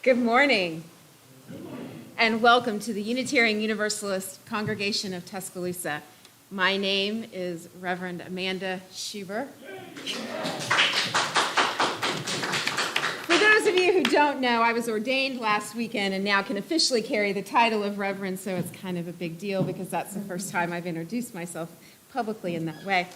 Good morning, and welcome to the Unitarian Universalist Congregation of Tuscaloosa. My name is Reverend Amanda Schuber. For those of you who don't know, I was ordained last weekend and now can officially carry the title of Reverend, so it's kind of a big deal because that's the first time I've introduced myself publicly in that way.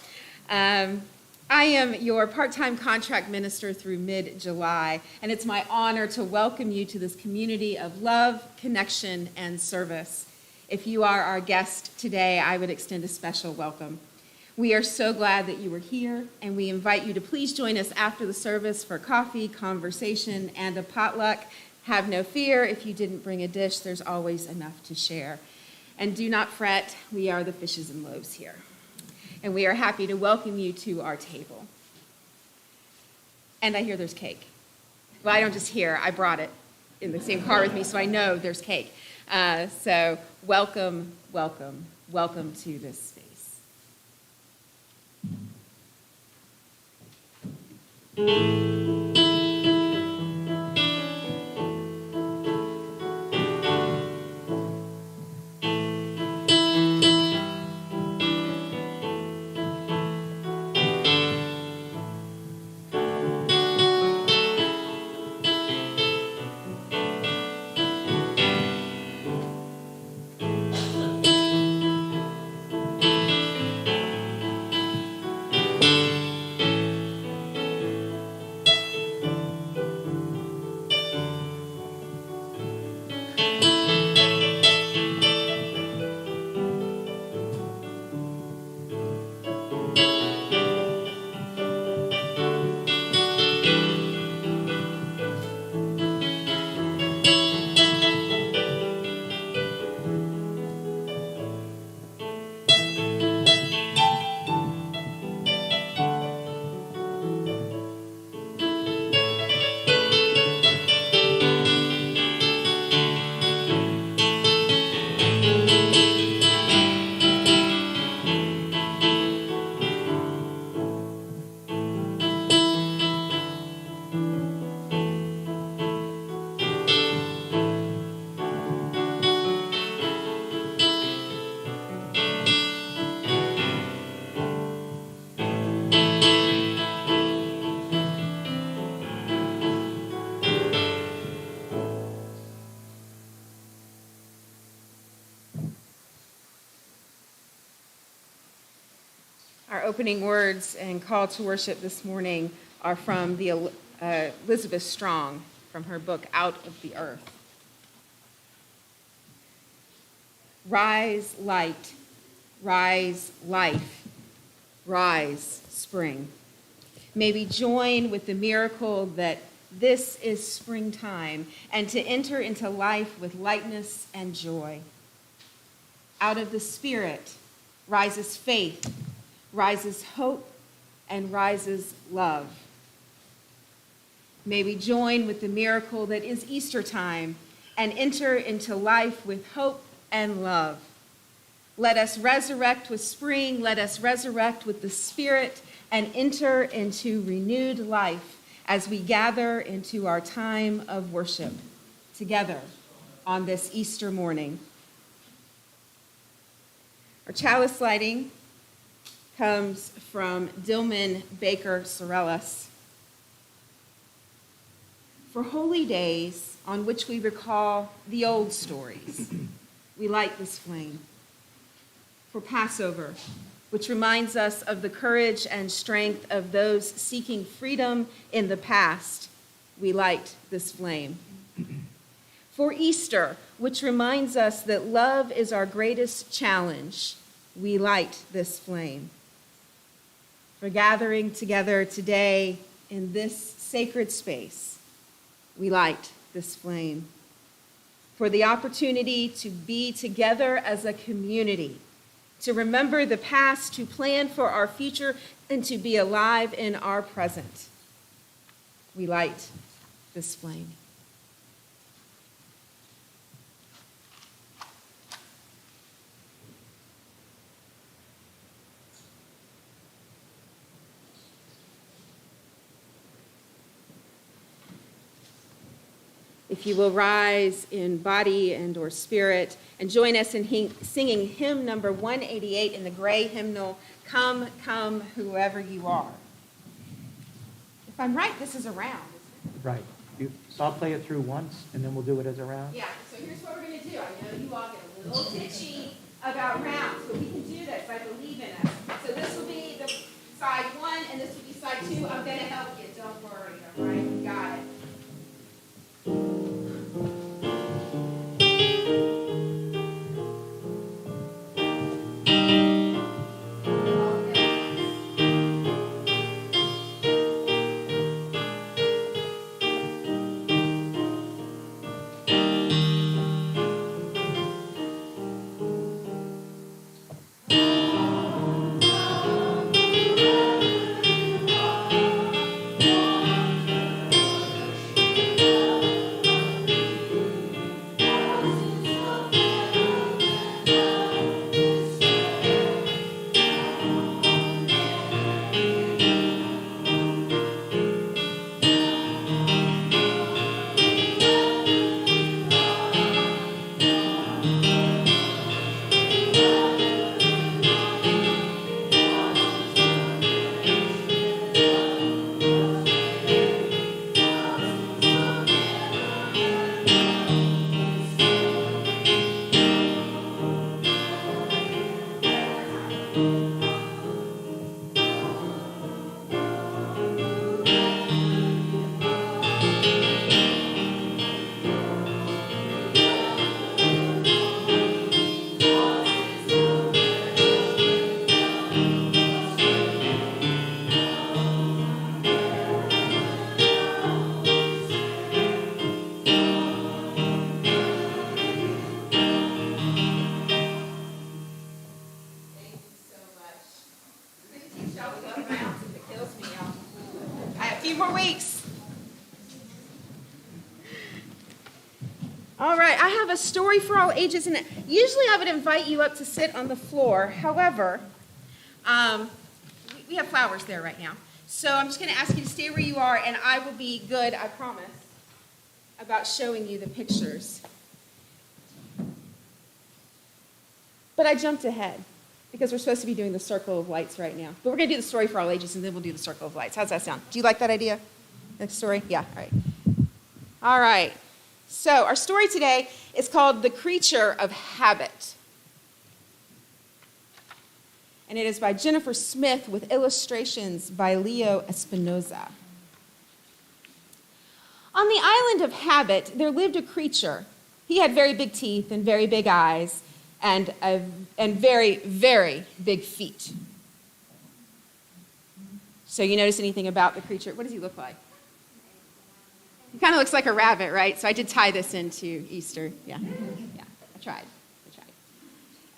I am your part-time contract minister through mid-July, and it's my honor to welcome you to this community of love, connection, and service. If you are our guest today, I would extend a special welcome. We are so glad that you are here, and we invite you to please join us after the service for coffee, conversation, and a potluck. Have no fear, if you didn't bring a dish, there's always enough to share. And do not fret, we are the fishes and loaves here. And we are happy to welcome you to our table. And I hear there's cake. Well, I don't just hear, I brought it in the same car with me, so I know there's cake. So welcome, welcome, welcome to this space. Our opening words and call to worship this morning are from the Elizabeth Strong, from her book, Out of the Earth. Rise light, rise life, rise spring. May we join with the miracle that this is springtime and to enter into life with lightness and joy. Out of the Spirit rises faith, rises hope, and rises love. May we join with the miracle that is Easter time and enter into life with hope and love. Let us resurrect with spring, let us resurrect with the Spirit, and enter into renewed life as we gather into our time of worship together on this Easter morning. Our chalice lighting comes from Dillman Baker Sorellis. For holy days on which we recall the old stories, we light this flame. For Passover, which reminds us of the courage and strength of those seeking freedom in the past, we light this flame. For Easter, which reminds us that love is our greatest challenge, we light this flame. For gathering together today in this sacred space, we light this flame. For the opportunity to be together as a community, to remember the past, to plan for our future, and to be alive in our present, we light this flame. if you will rise in body and or spirit and join us in singing hymn number 188 in the gray hymnal, Come, Come, Whoever You Are. If I'm right, this is a round, isn't it? Right. So I'll play it through once, and then we'll do it as a round. Yeah, so here's what we're going to do. I know you all get a little titchy about rounds, but we can do this. I believe in us. So this will be the side one, and this will be side two. I'm going to help you. Don't worry, all right? You got it. All right, I have a story for all ages, and usually I would invite you up to sit on the floor. However, we have flowers there right now. So I'm just going to ask you to stay where you are, and I will be good, I promise, about showing you the pictures. But I jumped ahead because we're supposed to be doing the circle of lights right now. But we're going to do the story for all ages, and then we'll do the circle of lights. How's that sound? Do you like that idea? That story? Yeah, all right. All right. So our story today is called The Creature of Habit. And it is by Jennifer Smith with illustrations by Leo Espinoza. On the island of Habit, there lived a creature. He had very big teeth and very big eyes and very, very big feet. So you notice anything about the creature? What does he look like? He kind of looks like a rabbit, right? So I did tie this into Easter. Yeah, I tried.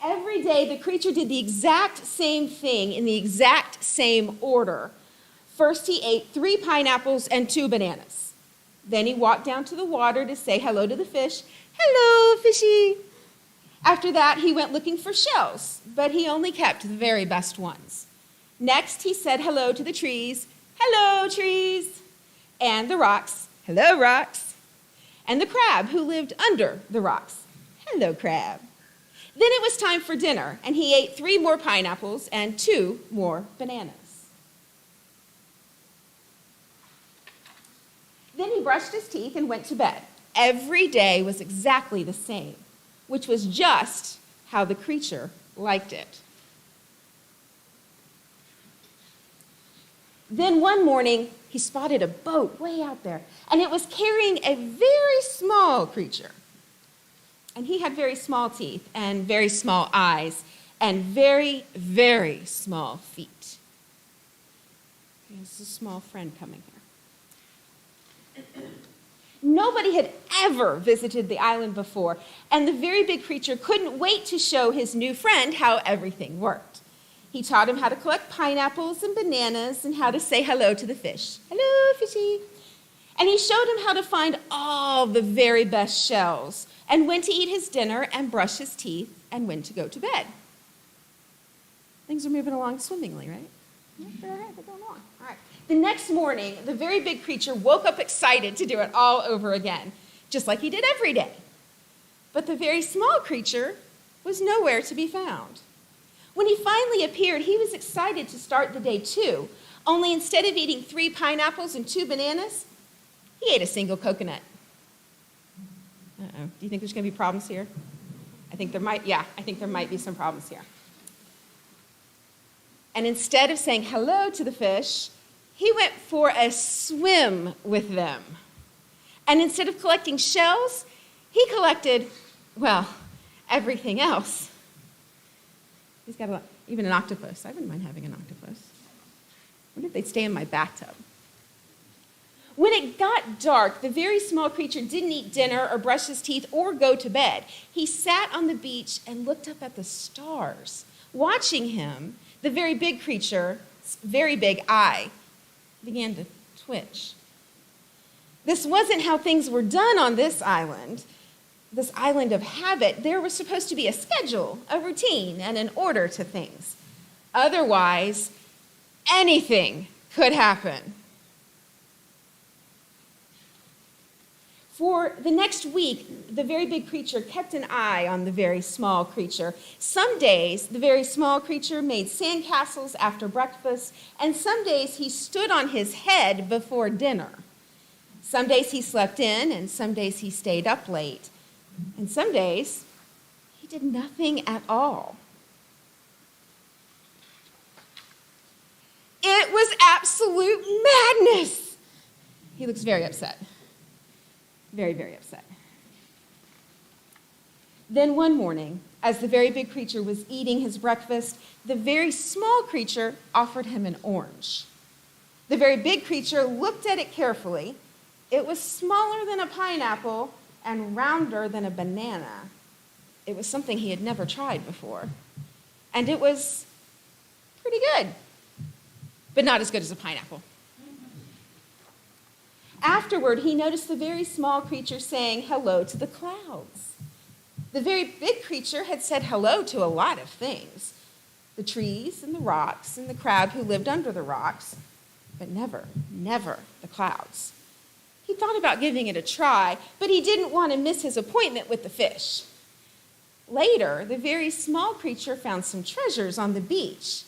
Every day, the creature did the exact same thing in the exact same order. First, he ate 3 pineapples and 2 bananas. Then he walked down to the water to say hello to the fish. Hello, fishy. After that, he went looking for shells, but he only kept the very best ones. Next, he said hello to the trees. Hello, trees. And the rocks. Hello, rocks. And the crab who lived under the rocks. Hello, crab. Then it was time for dinner, and he ate 3 more pineapples and 2 more bananas. Then he brushed his teeth and went to bed. Every day was exactly the same, which was just how the creature liked it. Then one morning, he spotted a boat way out there, and it was carrying a very small creature. And he had very small teeth and very small eyes and very, very small feet. There's a small friend coming here. Nobody had ever visited the island before, and the very big creature couldn't wait to show his new friend how everything worked. He taught him how to collect pineapples and bananas and how to say hello to the fish. Hello, fishy. And he showed him how to find all the very best shells and when to eat his dinner and brush his teeth and when to go to bed. Things are moving along swimmingly, right? They're going on. All right. The next morning, the very big creature woke up excited to do it all over again. just like he did every day. But the very small creature was nowhere to be found. When he finally appeared, he was excited to start the day too, only instead of eating 3 pineapples and 2 bananas, he ate a single coconut. Uh-oh. Do you think there's going to be problems here? I think there might be some problems here. And instead of saying hello to the fish, he went for a swim with them. And instead of collecting shells, he collected, well, everything else. He's got even an octopus. I wouldn't mind having an octopus. What if they'd stay in my bathtub? When it got dark, the very small creature didn't eat dinner or brush his teeth or go to bed. He sat on the beach and looked up at the stars. Watching him, the very big creature's very big eye began to twitch. This wasn't how things were done on this island of habit. There was supposed to be a schedule, a routine, and an order to things. Otherwise, anything could happen. For the next week, the very big creature kept an eye on the very small creature. Some days, the very small creature made sandcastles after breakfast, and some days he stood on his head before dinner. Some days he slept in, and some days he stayed up late. And some days, he did nothing at all. It was absolute madness. He looks very upset. Very, very upset. Then one morning, as the very big creature was eating his breakfast, the very small creature offered him an orange. The very big creature looked at it carefully. It was smaller than a pineapple and rounder than a banana. It was something he had never tried before. And it was pretty good, but not as good as a pineapple. Afterward, he noticed the very small creature saying hello to the clouds. The very big creature had said hello to a lot of things, the trees and the rocks and the crab who lived under the rocks, but never the clouds. He thought about giving it a try, but he didn't want to miss his appointment with the fish. Later, the very small creature found some treasures on the beach,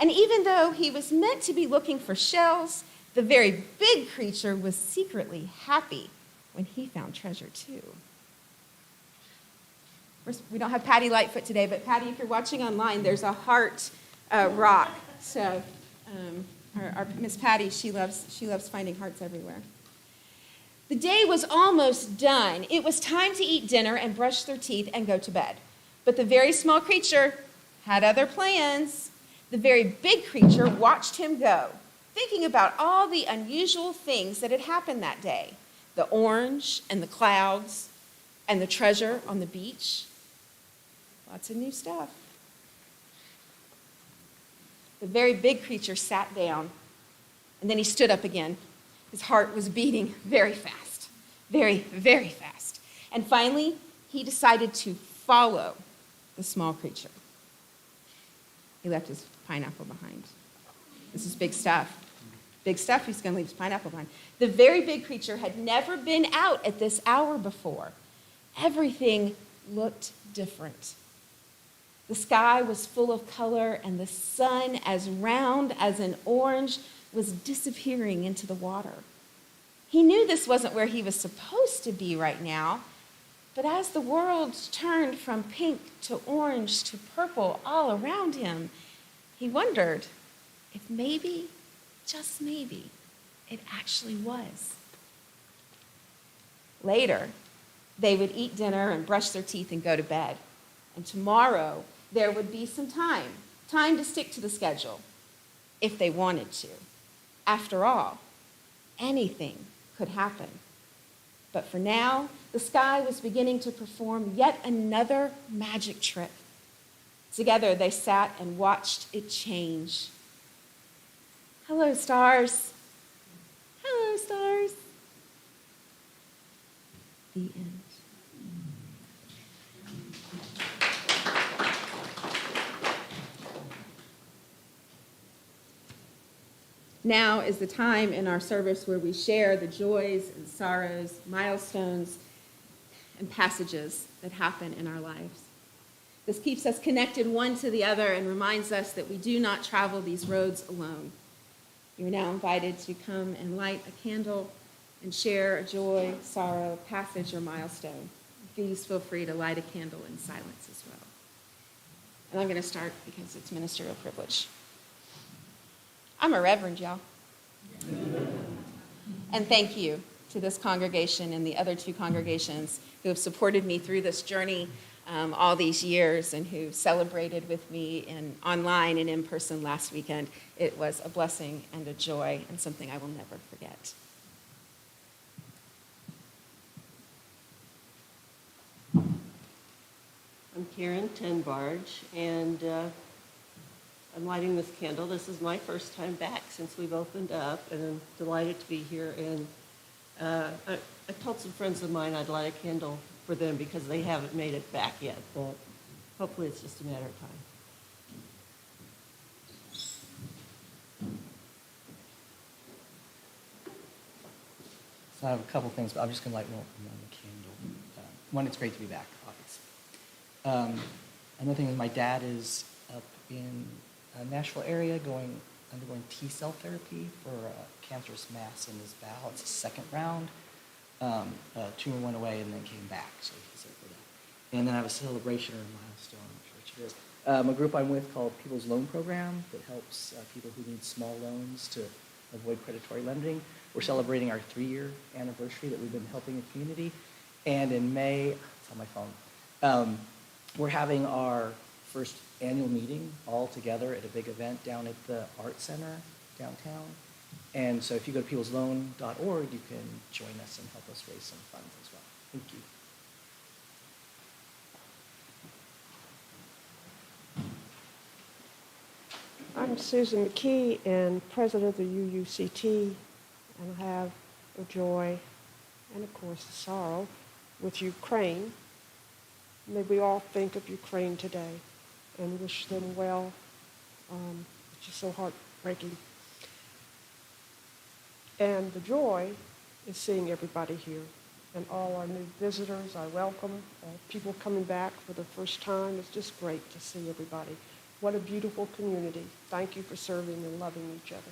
and even though he was meant to be looking for shells, the very big creature was secretly happy when he found treasure too. We don't have Patty Lightfoot today, but Patty, if you're watching online, there's a heart rock. So our Miss Patty, she loves finding hearts everywhere. The day was almost done. It was time to eat dinner and brush their teeth and go to bed. But the very small creature had other plans. The very big creature watched him go, thinking about all the unusual things that had happened that day. The orange and the clouds and the treasure on the beach. Lots of new stuff. The very big creature sat down, and then he stood up again. His heart was beating very fast, very, very fast. And finally, he decided to follow the small creature. He left his pineapple behind. This is big stuff. Big stuff, he's going to leave his pineapple behind. The very big creature had never been out at this hour before. Everything looked different. The sky was full of color, and the sun, as round as an orange, was disappearing into the water. He knew this wasn't where he was supposed to be right now, but as the world turned from pink to orange to purple all around him, he wondered if maybe, just maybe, it actually was. Later, they would eat dinner and brush their teeth and go to bed. And tomorrow, there would be some time to stick to the schedule, if they wanted to. After all, anything could happen. But for now, the sky was beginning to perform yet another magic trick. Together, they sat and watched it change. Hello, stars. Hello, stars. The end. Now is the time in our service where we share the joys and sorrows, milestones, and passages that happen in our lives. This keeps us connected one to the other and reminds us that we do not travel these roads alone. You are now invited to come and light a candle and share a joy, sorrow, passage, or milestone. Please feel free to light a candle in silence as well. And I'm going to start because it's ministerial privilege. I'm a reverend, y'all. And thank you to this congregation and the other two congregations who have supported me through this journey all these years and who celebrated with me online and in person last weekend. It was a blessing and a joy and something I will never forget. I'm Karen Tenbarge, and I'm lighting this candle. This is my first time back since we've opened up, and I'm delighted to be here. And I told some friends of mine I'd light a candle for them because they haven't made it back yet, but hopefully it's just a matter of time. So I have a couple things, but I'm just going to light one candle. One, it's great to be back, obviously. Another thing is my dad is up in a Nashville area undergoing T-cell therapy for a cancerous mass in his bowel. It's a second round. Tumor went away and then came back, so he's there for that. And then I have a celebration or a milestone, I'm sure which it is. A group I'm with called People's Loan Program that helps people who need small loans to avoid predatory lending. We're celebrating our 3-year anniversary that we've been helping the community. And in May, it's on my phone, we're having our first annual meeting all together at a big event down at the Art Center downtown. And so if you go to peoplesloan.org, you can join us and help us raise some funds as well. Thank you. I'm Susan McKee and president of the UUCT, and I have a joy and, of course, a sorrow with Ukraine. May we all think of Ukraine today and wish them well. It's just so heartbreaking. And the joy is seeing everybody here and all our new visitors. I welcome people coming back for the first time. It's just great to see everybody. What a beautiful community. Thank you for serving and loving each other.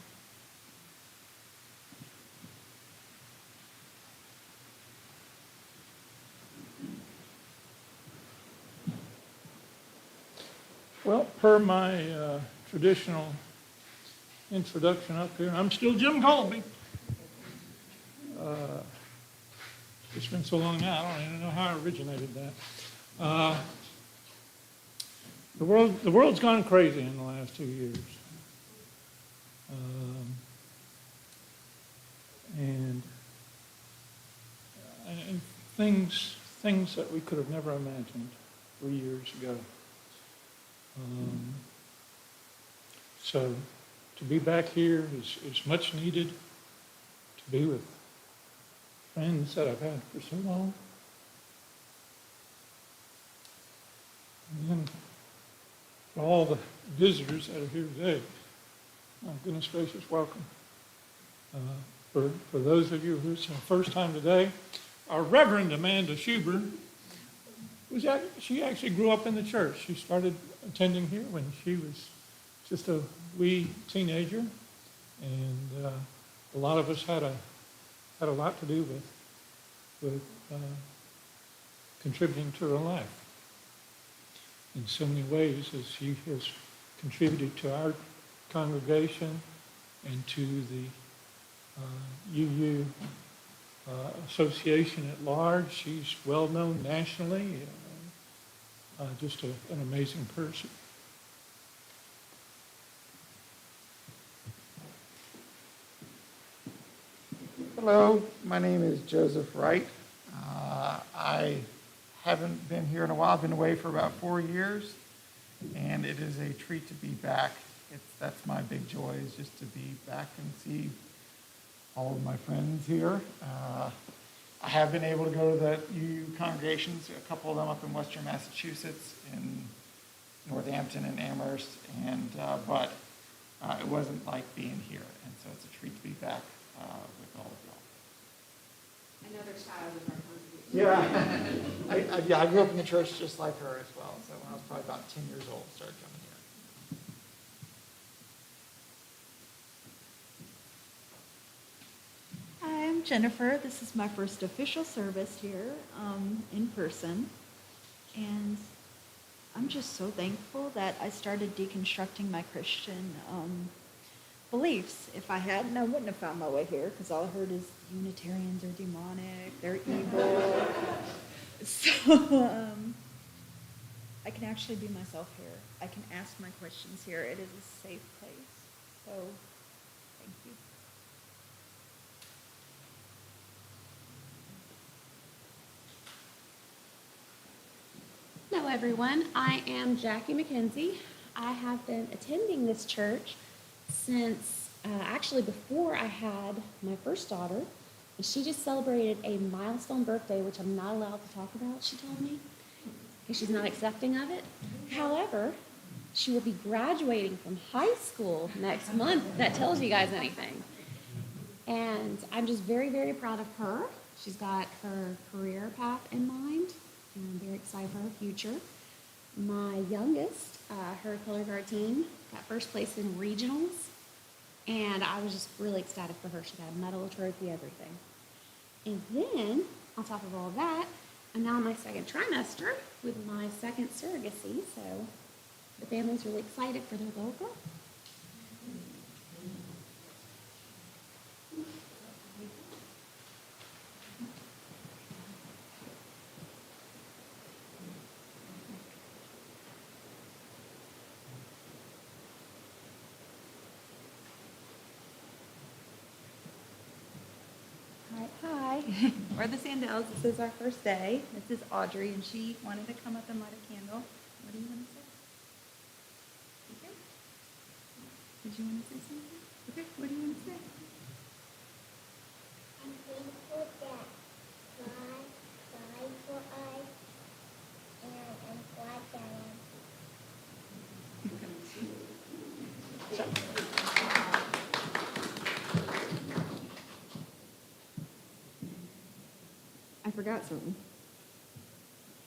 Well, per my traditional introduction up here, I'm still Jim Colby. It's been so long now, I don't even know how I originated that. The world's gone crazy in the last 2 years. And things that we could have never imagined 3 years ago. So to be back here is much needed, to be with friends that I've had for so long. And then for all the visitors that are here today, my goodness gracious, welcome. For those of you who's the first time today, our Reverend Amanda Schubert, she actually grew up in the church. She started attending here when she was just a wee teenager, and a lot of us had a lot to do with contributing to her life in so many ways, as she has contributed to our congregation and to the UU association at large. She's well known nationally, just an amazing person. Hello, my name is Joseph Wright. I haven't been here in a while. I've been away for about 4 years, and it is a treat to be back. That's my big joy, is just to be back and see all of my friends here. I have been able to go to the UU congregations, a couple of them up in Western Massachusetts, in Northampton and Amherst, but it wasn't like being here, and so it's a treat to be back with all of y'all. Another child of our congregation. Yeah. I grew up in the church just like her as well. So when I was probably about 10 years old, started coming here. Hi, I'm Jennifer. This is my first official service here in person. And I'm just so thankful that I started deconstructing my Christian beliefs. If I hadn't, I wouldn't have found my way here because all I heard is Unitarians are demonic, they're evil. So I can actually be myself here. I can ask my questions here. It is a safe place. So thank you. Hello, everyone. I am Jackie McKenzie. I have been attending this church since actually before I had my first daughter. And she just celebrated a milestone birthday, which I'm not allowed to talk about, she told me, because she's not accepting of it. However, she will be graduating from high school next month. If that tells you guys anything. And I'm just very, very proud of her. She's got her career path in mind. And I'm very excited for her future. My youngest, her color guard team, got first place in regionals. And I was just really ecstatic for her. She got a medal, a trophy, everything. And then, on top of all of that, I'm now in my second trimester with my second surrogacy. So the family's really excited for their little girl. Hi. We're the Sandells. This is our first day. This is Audrey, and she wanted to come up and light a candle. What do you want to say? Okay. Did you want to say something? Okay, what do you want to say? I'm thankful that God died for us, and I'm glad that I forgot something.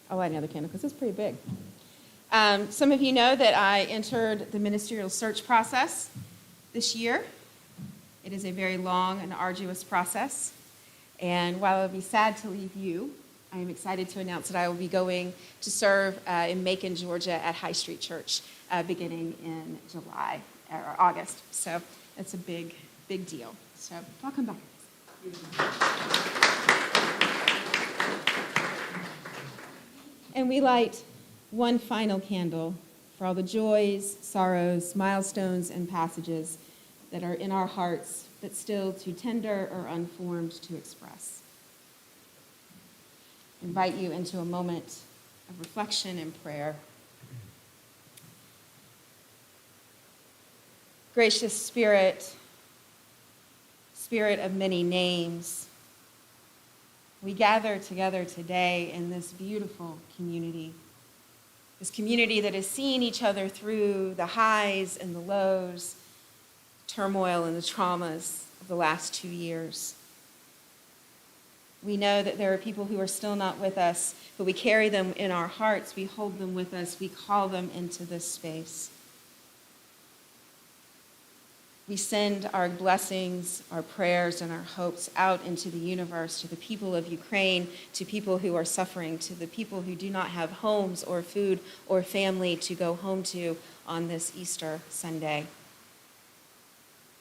I'll light another candle because it's pretty big. Some of you know that I entered the ministerial search process this year. It is a very long and arduous process. And while it would be sad to leave you, I am excited to announce that I will be going to serve in Macon, Georgia at High Street Church beginning in July or August. So it's a big, big deal. So welcome back. And we light one final candle for all the joys, sorrows, milestones, and passages that are in our hearts, but still too tender or unformed to express. I invite you into a moment of reflection and prayer. Gracious Spirit, Spirit of many names, we gather together today in this beautiful community, this community that has seen each other through the highs and the lows, turmoil and the traumas of the last 2 years. We know that there are people who are still not with us, but we carry them in our hearts. We hold them with us. We call them into this space. We send our blessings, our prayers, and our hopes out into the universe to the people of Ukraine, to people who are suffering, to the people who do not have homes or food or family to go home to on this Easter Sunday.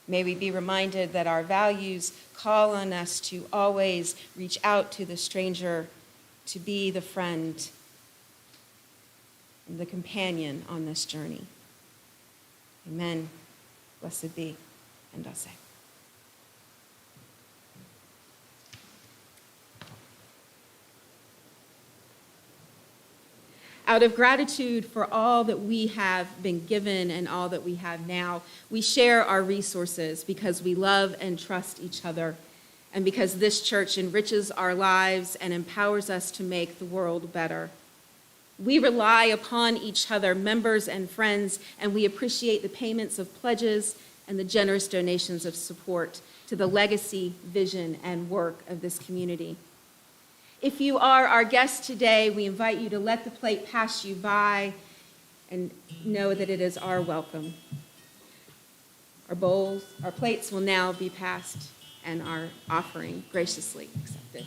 May we be reminded that our values call on us to always reach out to the stranger, to be the friend and the companion on this journey. Amen. Blessed be, and I'll say. Out of gratitude for all that we have been given and all that we have now, we share our resources because we love and trust each other, and because this church enriches our lives and empowers us to make the world better. We rely upon each other, members and friends, and we appreciate the payments of pledges and the generous donations of support to the legacy, vision, and work of this community. If you are our guest today, we invite you to let the plate pass you by and know that it is our welcome. Our plates will now be passed and our offering graciously accepted.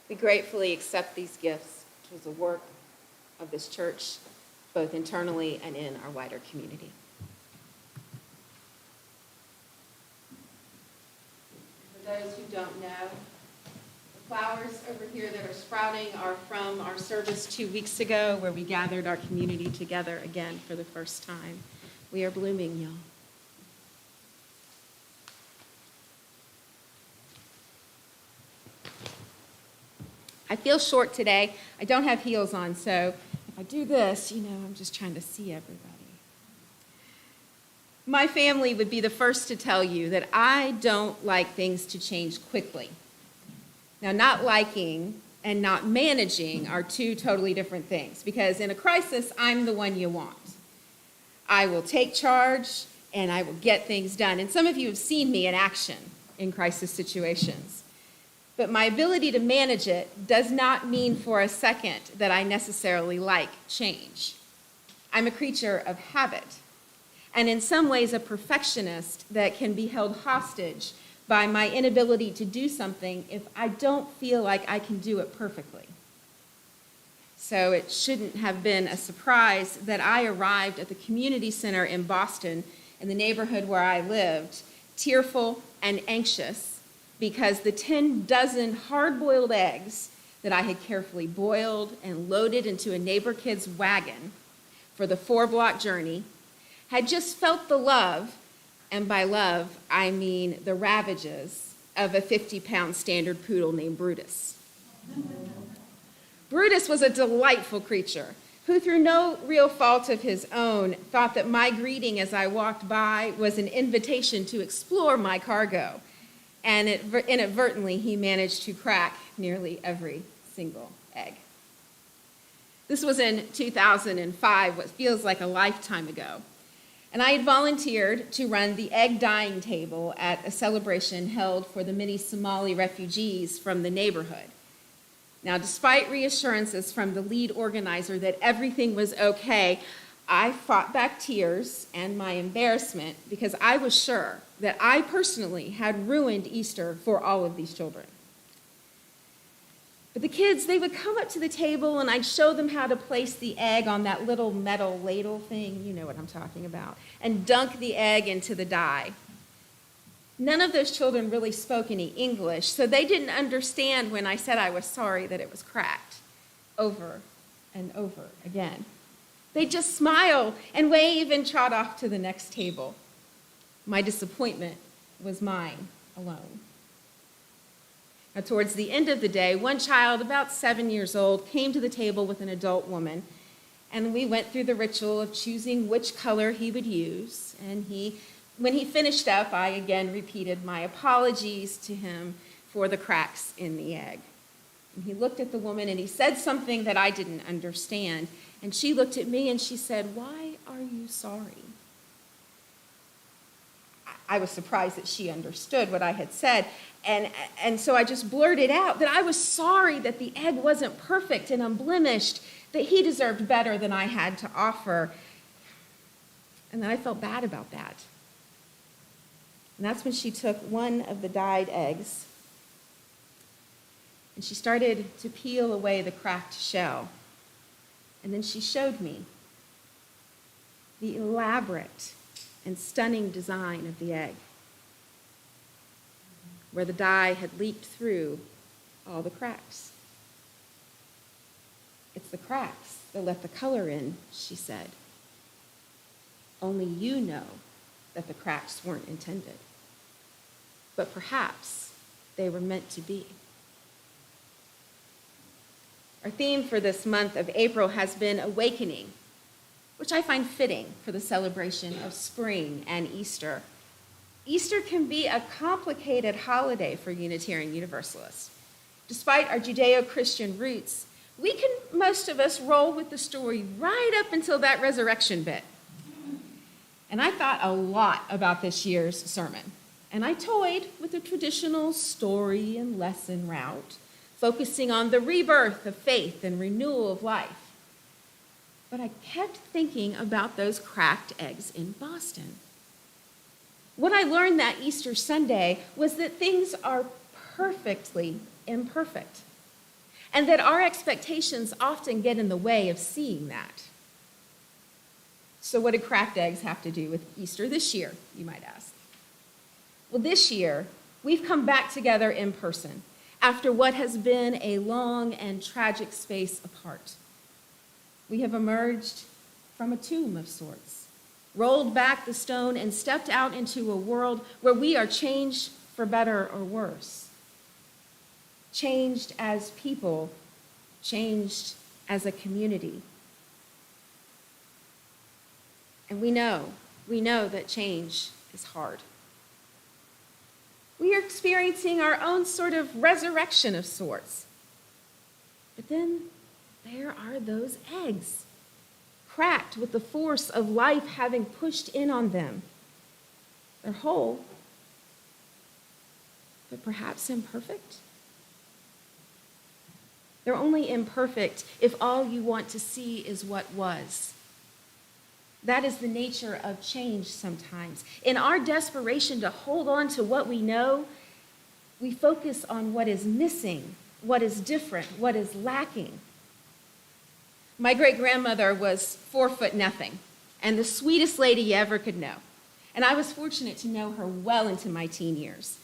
We gratefully accept these gifts, which is a work of this church, both internally and in our wider community. For those who don't know, the flowers over here that are sprouting are from our service 2 weeks ago, where we gathered our community together again for the first time. We are blooming, y'all. I feel short today. I don't have heels on, so if I do this, I'm just trying to see everybody. My family would be the first to tell you that I don't like things to change quickly. Now, not liking and not managing are two totally different things, because in a crisis, I'm the one you want. I will take charge and I will get things done. And some of you have seen me in action in crisis situations. But my ability to manage it does not mean for a second that I necessarily like change. I'm a creature of habit, and in some ways a perfectionist that can be held hostage by my inability to do something if I don't feel like I can do it perfectly. So it shouldn't have been a surprise that I arrived at the community center in Boston, in the neighborhood where I lived, tearful and anxious, because the 10 dozen hard-boiled eggs that I had carefully boiled and loaded into a neighbor kid's wagon for the 4-block journey had just felt the love, and by love, I mean the ravages, of a 50-pound standard poodle named Brutus. Brutus was a delightful creature who, through no real fault of his own, thought that my greeting as I walked by was an invitation to explore my cargo. And inadvertently, he managed to crack nearly every single egg. This was in 2005, what feels like a lifetime ago. And I had volunteered to run the egg dyeing table at a celebration held for the many Somali refugees from the neighborhood. Now, despite reassurances from the lead organizer that everything was okay, I fought back tears and my embarrassment because I was sure that I personally had ruined Easter for all of these children. But the kids, they would come up to the table and I'd show them how to place the egg on that little metal ladle thing, you know what I'm talking about, and dunk the egg into the dye. None of those children really spoke any English, so they didn't understand when I said I was sorry that it was cracked over and over again. They'd just smile and wave and trot off to the next table. My disappointment was mine alone. Now, towards the end of the day, one child, about 7 years old, came to the table with an adult woman, And we went through the ritual of choosing which color he would use. And when he finished up, I again repeated my apologies to him for the cracks in the egg. And he looked at the woman and he said something that I didn't understand. And she looked at me and she said, "Why are you sorry?" I was surprised that she understood what I had said. And so I just blurted out that I was sorry that the egg wasn't perfect and unblemished, that he deserved better than I had to offer. And then I felt bad about that. And that's when she took one of the dyed eggs and she started to peel away the cracked shell. And then she showed me the elaborate and stunning design of the egg, where the dye had leaked through all the cracks. "It's the cracks that let the color in," she said. "Only you know that the cracks weren't intended, but perhaps they were meant to be." Our theme for this month of April has been awakening, which I find fitting for the celebration of spring and Easter. Easter can be a complicated holiday for Unitarian Universalists. Despite our Judeo-Christian roots, most of us roll with the story right up until that resurrection bit. And I thought a lot about this year's sermon, and I toyed with the traditional story and lesson route, focusing on the rebirth of faith and renewal of life. But I kept thinking about those cracked eggs in Boston. What I learned that Easter Sunday was that things are perfectly imperfect, and that our expectations often get in the way of seeing that. So what do cracked eggs have to do with Easter this year, you might ask? Well, this year, we've come back together in person after what has been a long and tragic space apart. We have emerged from a tomb of sorts, rolled back the stone, and stepped out into a world where we are changed for better or worse. Changed as people, changed as a community. And we know that change is hard. We are experiencing our own sort of resurrection of sorts. But then there are those eggs, cracked with the force of life having pushed in on them. They're whole, but perhaps imperfect. They're only imperfect if all you want to see is what was. That is the nature of change sometimes. In our desperation to hold on to what we know, we focus on what is missing, what is different, what is lacking. My great-grandmother was 4 foot nothing, and the sweetest lady you ever could know. And I was fortunate to know her well into my teen years.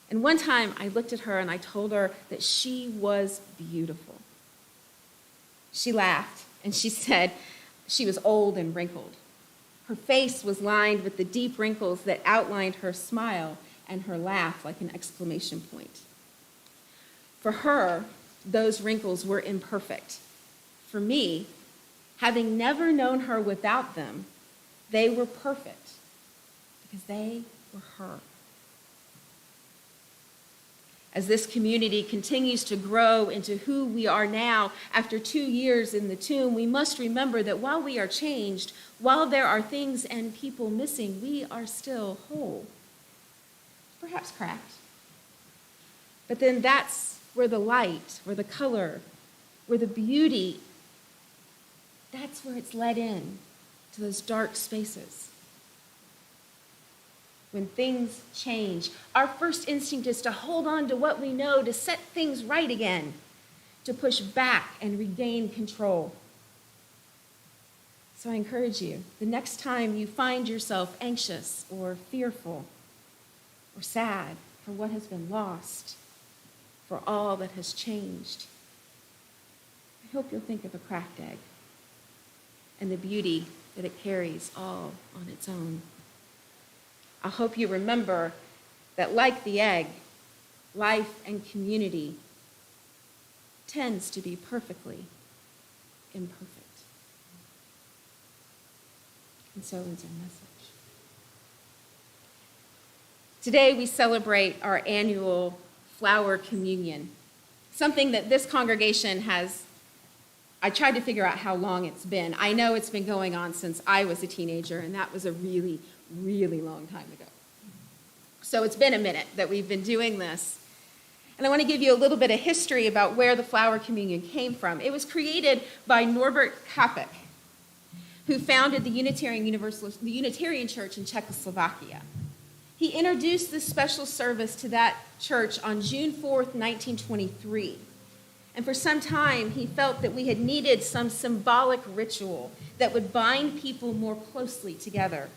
And one time I looked at her and I told her that she was beautiful. She laughed and she said she was old and wrinkled. Her face was lined with the deep wrinkles that outlined her smile and her laugh like an exclamation point. For her, those wrinkles were imperfect. For me, having never known her without them, they were perfect because they were her. As this community continues to grow into who we are now after 2 years in the tomb, we must remember that while we are changed, while there are things and people missing, we are still whole, perhaps cracked. But then that's where the light, where the color, where the beauty, that's where it's let in to those dark spaces. When things change, our first instinct is to hold on to what we know, to set things right again, to push back and regain control. So I encourage you, the next time you find yourself anxious or fearful or sad for what has been lost, for all that has changed, I hope you'll think of a cracked egg and the beauty that it carries all on its own. I hope you remember that, like the egg, life and community tends to be perfectly imperfect. And so ends our message. Today we celebrate our annual flower communion, something that this congregation has. I tried to figure out how long it's been. I know it's been going on since I was a teenager, and that was a really, really long time ago. So it's been a minute that we've been doing this. And I want to give you a little bit of history about where the flower communion came from. It was created by Norbert Kapek, who founded the Unitarian Church in Czechoslovakia. He introduced this special service to that church on June 4th, 1923. And for some time, he felt that we had needed some symbolic ritual that would bind people more closely together.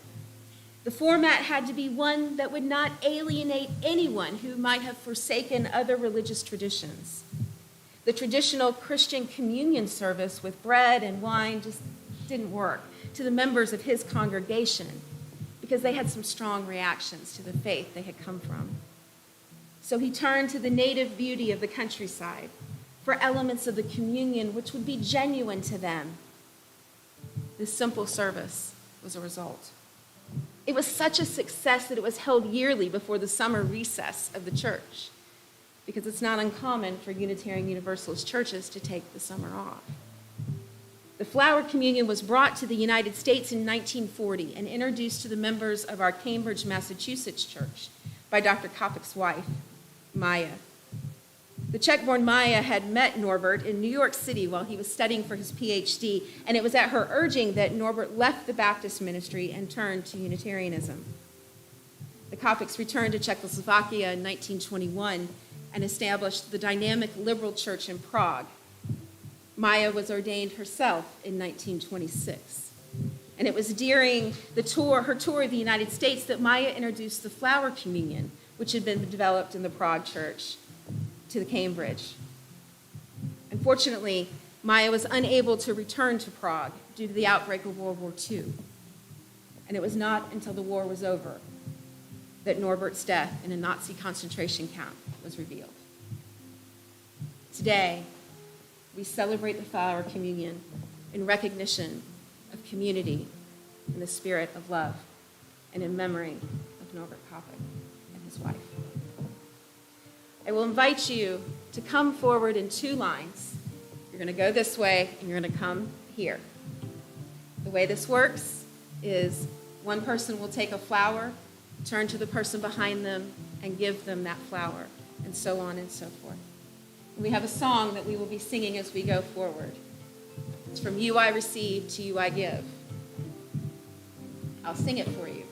The format had to be one that would not alienate anyone who might have forsaken other religious traditions. The traditional Christian communion service with bread and wine just didn't work to the members of his congregation because they had some strong reactions to the faith they had come from. So he turned to the native beauty of the countryside for elements of the communion which would be genuine to them. This simple service was a result. It was such a success that it was held yearly before the summer recess of the church, because it's not uncommon for Unitarian Universalist churches to take the summer off. The flower communion was brought to the United States in 1940 and introduced to the members of our Cambridge, Massachusetts church by Dr. Kapek's wife, Maya. The Czech-born Maya had met Norbert in New York City while he was studying for his PhD, and it was at her urging that Norbert left the Baptist ministry and turned to Unitarianism. The Kapeks returned to Czechoslovakia in 1921 and established the dynamic liberal church in Prague. Maya was ordained herself in 1926. And it was during her tour of the United States that Maya introduced the flower communion, which had been developed in the Prague church, to the Cambridge. Unfortunately, Maya was unable to return to Prague due to the outbreak of World War II. And it was not until the war was over that Norbert's death in a Nazi concentration camp was revealed. Today, we celebrate the flower communion in recognition of community in the spirit of love and in memory of Norbert Kapek and his wife. I will invite you to come forward in two lines. You're going to go this way and you're going to come here. The way this works is one person will take a flower, turn to the person behind them, and give them that flower, and so on and so forth. And we have a song that we will be singing as we go forward. It's from You I Receive to You I Give. I'll sing it for you.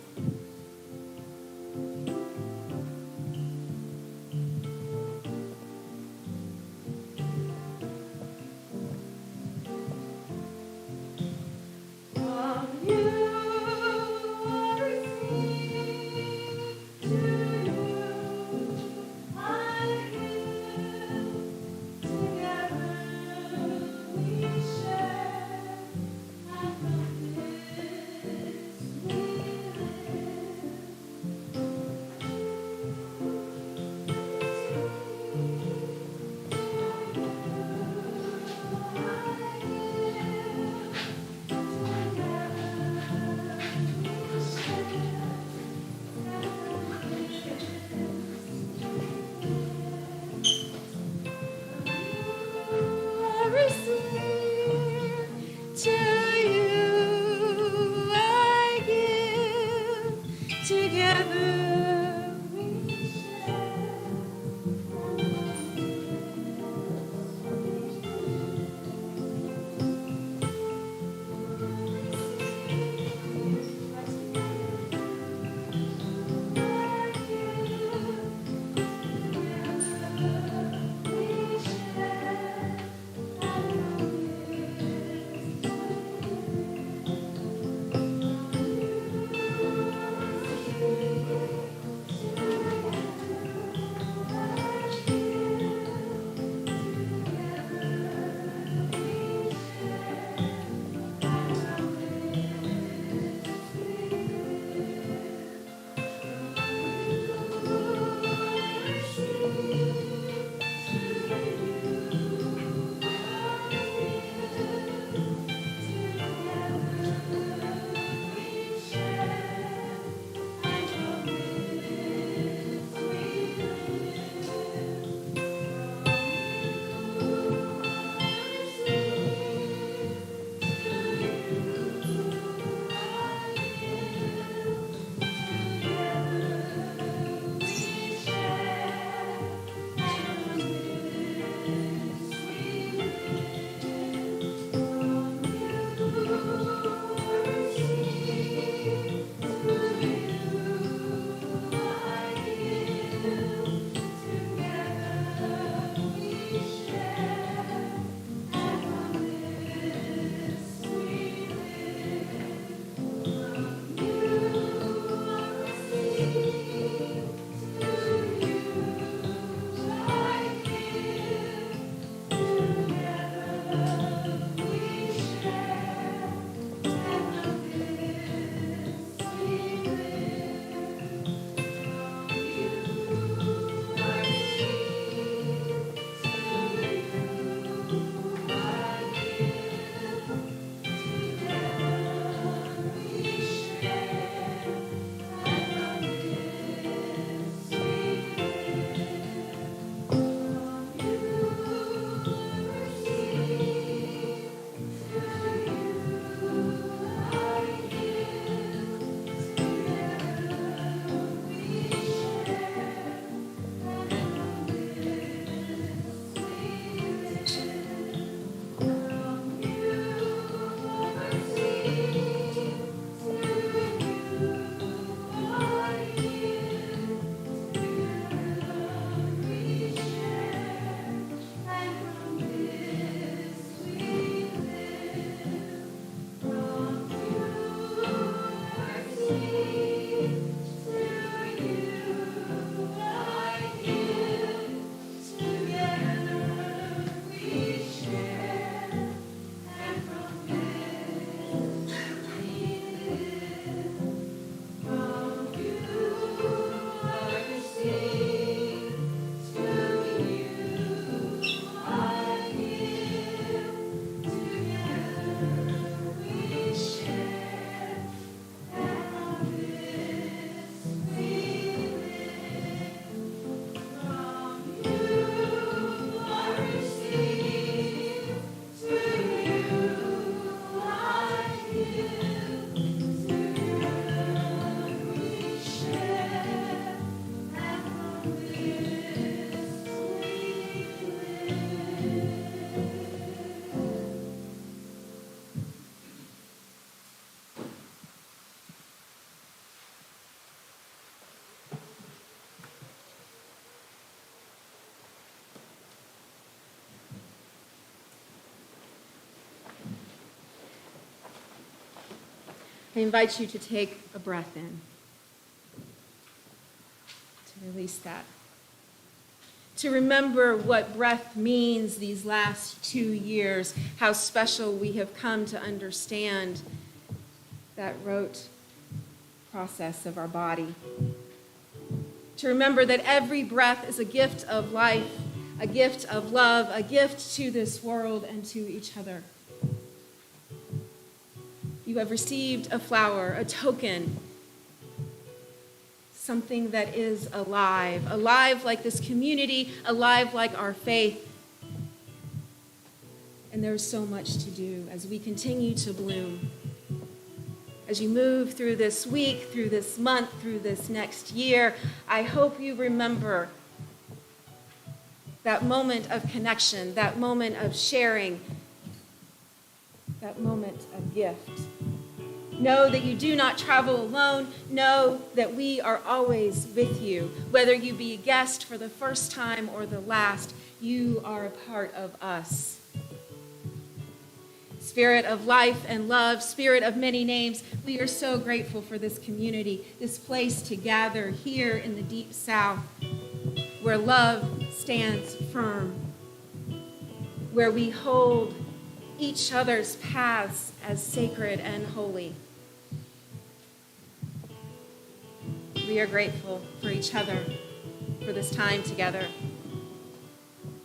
I invite you to take a breath in, to release that, to remember what breath means these last 2 years, how special we have come to understand that rote process of our body. To remember that every breath is a gift of life, a gift of love, a gift to this world and to each other. You have received a flower, a token, something that is alive, alive like this community, alive like our faith. And there's so much to do as we continue to bloom. As you move through this week, through this month, through this next year, I hope you remember that moment of connection, that moment of sharing, that moment of gift. Know that you do not travel alone. Know that we are always with you. Whether you be a guest for the first time or the last, you are a part of us. Spirit of life and love, Spirit of many names, we are so grateful for this community, this place to gather here in the Deep South, where love stands firm, where we hold each other's paths as sacred and holy. We are grateful for each other, for this time together,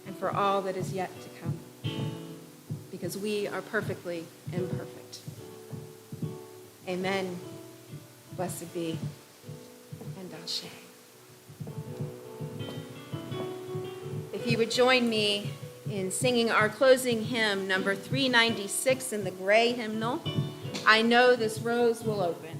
and for all that is yet to come, because we are perfectly imperfect. Amen. Blessed be, and Ashe. If you would join me in singing our closing hymn, number 396 in the gray hymnal, I Know This Rose Will Open.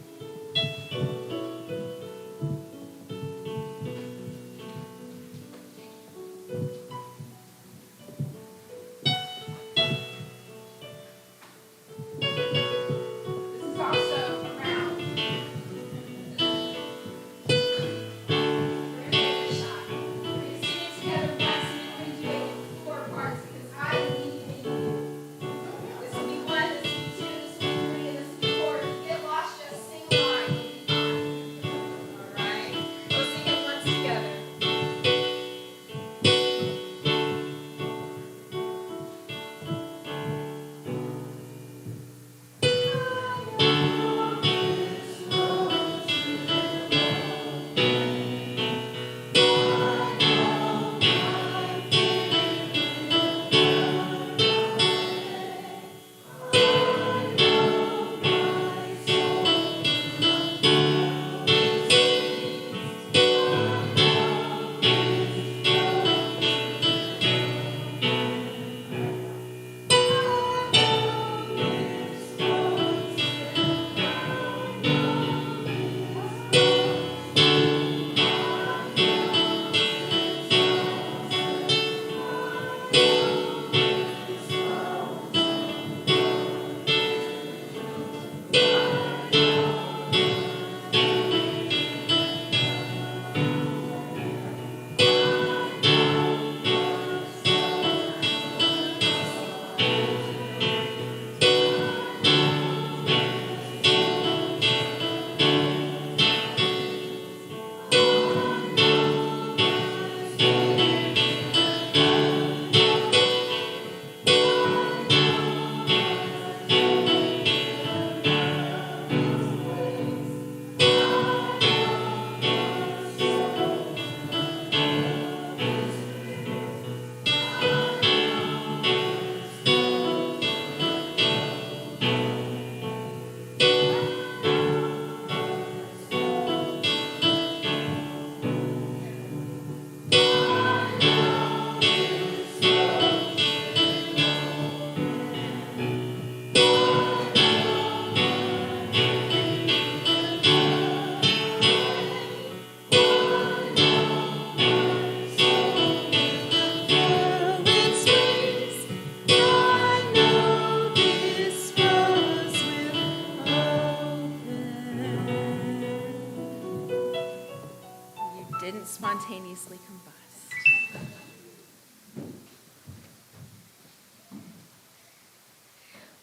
Spontaneously combust.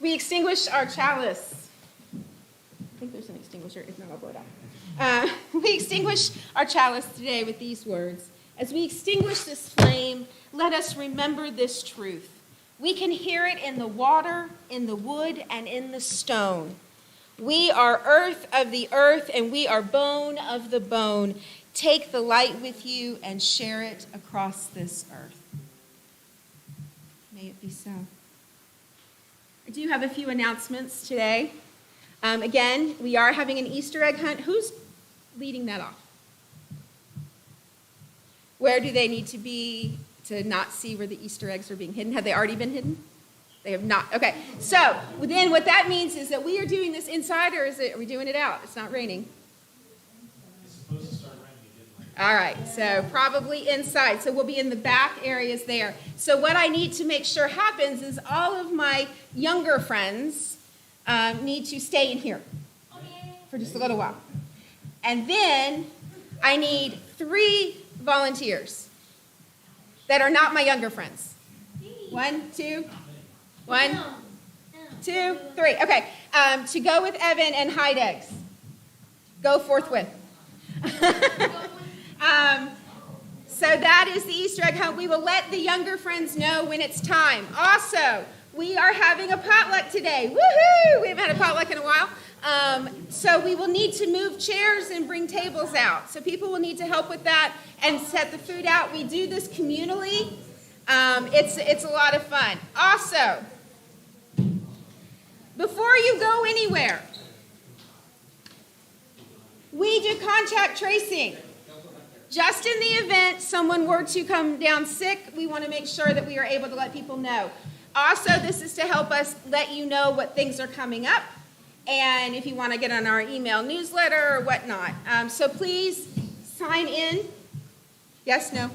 We extinguish our chalice. I think there's sure, if not, I'll blow it out. We extinguish our chalice today with these words. As we extinguish this flame, let us remember this truth. We can hear it in the water, in the wood, and in the stone. We are earth of the earth, and we are bone of the bone. Take the light with you and share it across this earth. May it be so. I do have a few announcements today. Again, we are having an Easter egg hunt. Who's leading that off? Where do they need to be to not see where the Easter eggs are being hidden? Have they already been hidden? They have not. Okay. So then what that means is that we are doing this inside, or are we doing it out? It's not raining. It's supposed to start raining again. All right, so probably inside. So we'll be in the back areas there. So what I need to make sure happens is all of my younger friends need to stay in here for just a little while. And then I need 3 volunteers that are not my younger friends. 1, 2, 1, 2, 3. Okay, to go with Evan and hide eggs. Go forthwith. So that is the Easter egg hunt. We will let the younger friends know when it's time. Also, we are having a potluck today. Woohoo! We haven't had a potluck in a while. So we will need to move chairs and bring tables out. So people will need to help with that and set the food out. We do this communally. It's a lot of fun. Also, before you go anywhere, we do contact tracing. Just in the event someone were to come down sick, we want to make sure that we are able to let people know. Also, this is to help us let you know what things are coming up, and if you want to get on our email newsletter or whatnot. So please sign in. Yes, no?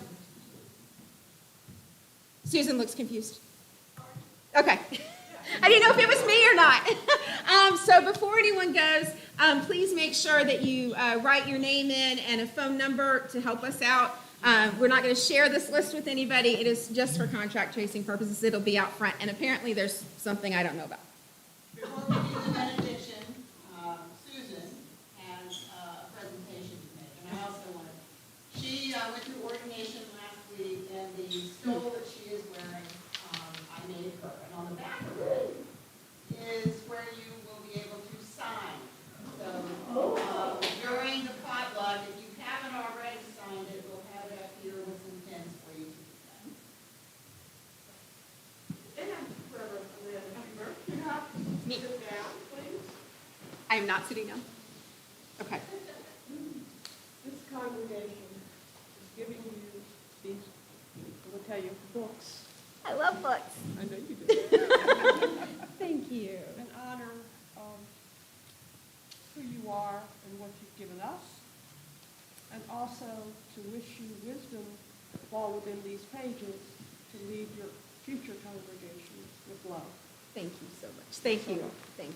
Susan looks confused. Okay. I didn't know if it was me or not. So before anyone goes, please make sure that you write your name in and a phone number to help us out. We're not going to share this list with anybody. It is just for contract tracing purposes. It'll be out front. And apparently there's something I don't know about. Before we do the benediction, Susan has a presentation to make. And I also want to, she went through ordination last week, and the stole that she is wearing, I made her. And on the back of it is where you will be able to sign. So during the potluck, if you haven't already signed it, we'll have it up here with some pins for you to do that. Sit down, please. I am not sitting down. Okay. This congregation is giving you these, I will tell you, books. I love books. I know you do. Thank you. In honor of who you are and what you've given us, and also to wish you wisdom fall within these pages to lead your future congregations with love. Thank you so much. Thank you. Thank you.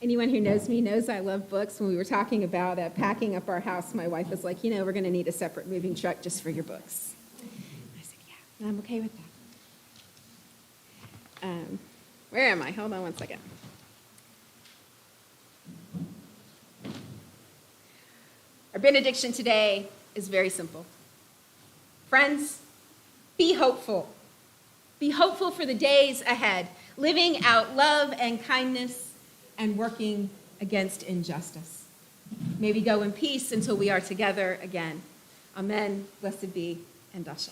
Anyone who knows me knows I love books. When we were talking about packing up our house, my wife was like, we're going to need a separate moving truck just for your books. I said, yeah, I'm okay with that. Where am I? Hold on one second. Our benediction today is very simple. Friends, be hopeful. Be hopeful for the days ahead, living out love and kindness and working against injustice. May we go in peace until we are together again. Amen. Blessed be, and Dasha.